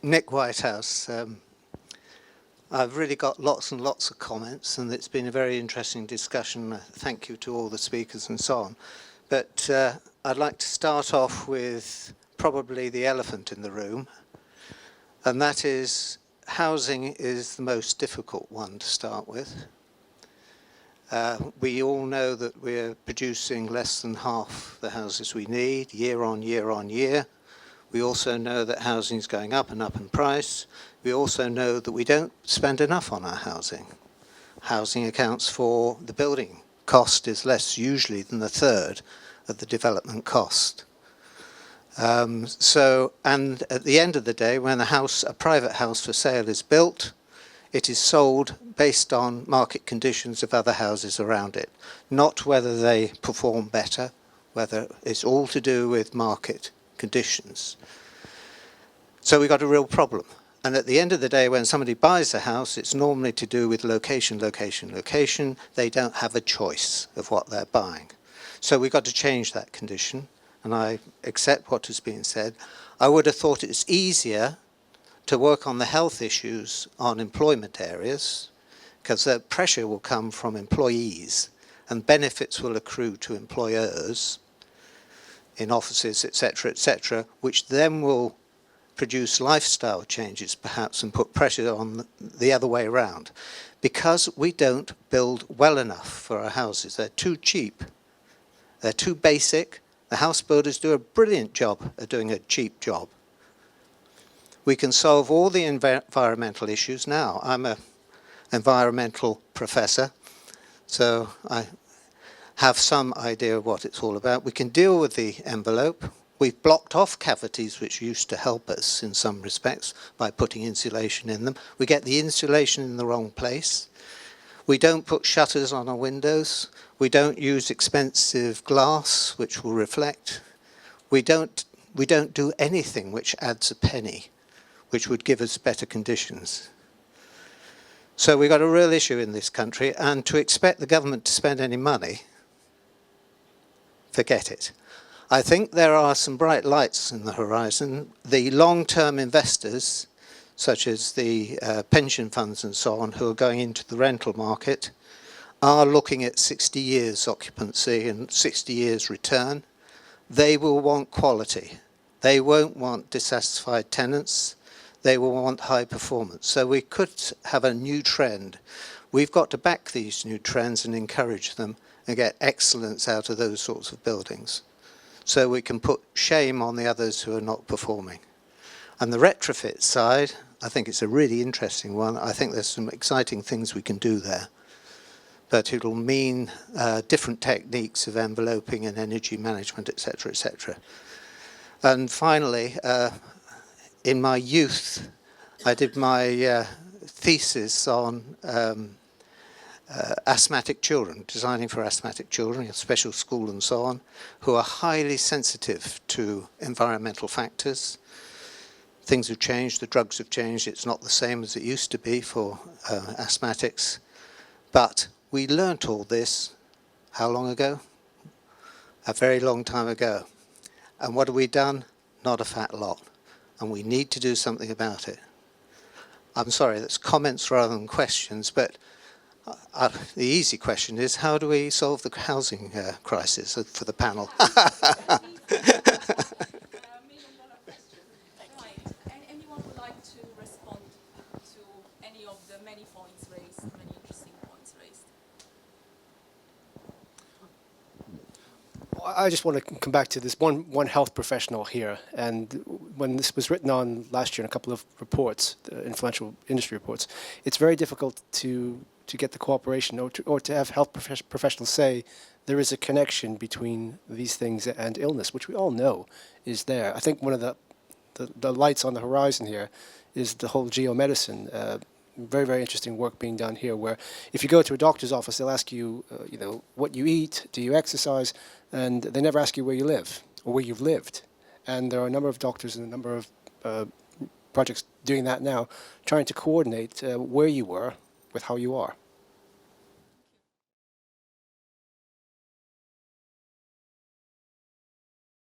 Nick Whitehouse. I've really got lots and lots of comments, and it's been a very interesting discussion. Thank you to all the speakers and so on. But I'd like to start off with probably the elephant in the room, and that is housing is the most difficult one to start with. We all know that we're producing less than half the houses we need, year on year on year. We also know that housing is going up and up in price. We also know that we don't spend enough on our housing. Housing accounts for the building cost is less usually than a third of the development cost. And at the end of the day, when a private house for sale is built, it is sold based on market conditions of other houses around it, not whether they perform better, whether it's all to do with market conditions. So we've got a real problem. And at the end of the day, when somebody buys a house, it's normally to do with location, location, location. They don't have a choice of what they're buying. So we've got to change that condition. And I accept what has been said. I would have thought it's easier to work on the health issues on employment areas, because the pressure will come from employees and benefits will accrue to employers in offices, etc., which then will produce lifestyle changes perhaps and put pressure on the other way around. Because we don't build well enough for our houses. They're too cheap. They're too basic. The house builders do a brilliant job at doing a cheap job. We can solve all the environmental issues now. I'm an environmental professor, so I have some idea of what it's all about. We can deal with the envelope. We've blocked off cavities which used to help us in some respects by putting insulation in them. We get the insulation in the wrong place. We don't put shutters on our windows. We don't use expensive glass which will reflect. We don't do anything which adds a penny, which would give us better conditions. So we've got a real issue in this country, and to expect the government to spend any money, forget it. I think there are some bright lights in the horizon. The long-term investors, such as the pension funds and so on, who are going into the rental market, are looking at 60 years occupancy and 60 years return. They will want quality. They won't want dissatisfied tenants. They will want high performance. So we could have a new trend. We've got to back these new trends and encourage them and get excellence out of those sorts of buildings. So we can put shame on the others who are not performing. And the retrofit side, I think it's a really interesting one. I think there's some exciting things we can do there. But it'll mean different techniques of enveloping and energy management, etc., etc. And finally, in my youth, I did my thesis on asthmatic children, designing for asthmatic children, a special school and so on, who are highly sensitive to environmental factors. Things have changed, the drugs have changed, it's not the same as it used to be for asthmatics. But we learnt all this, how long ago? A very long time ago. And what have we done? Not a fat lot. And we need to do something about it. I'm sorry, that's comments rather than questions, but the easy question is, how do we solve the housing crisis for the panel? Anyone would like to respond to any of the many points raised, many interesting points raised? I just want to come back to this one health professional here, and when this was written on last year in a couple of reports, influential industry reports, it's very difficult to get the cooperation or to have health professionals say there is a connection between these things and illness, which we all know is there. I think one of the lights on the horizon here is the whole geomedicine. Very, very interesting work being done here, where if you go to a doctor's office, they'll ask you, what you eat, do you exercise, and they never ask you where you live or where you've lived. And there are a number of doctors and a number of projects doing that now, trying to coordinate where you were with how you are.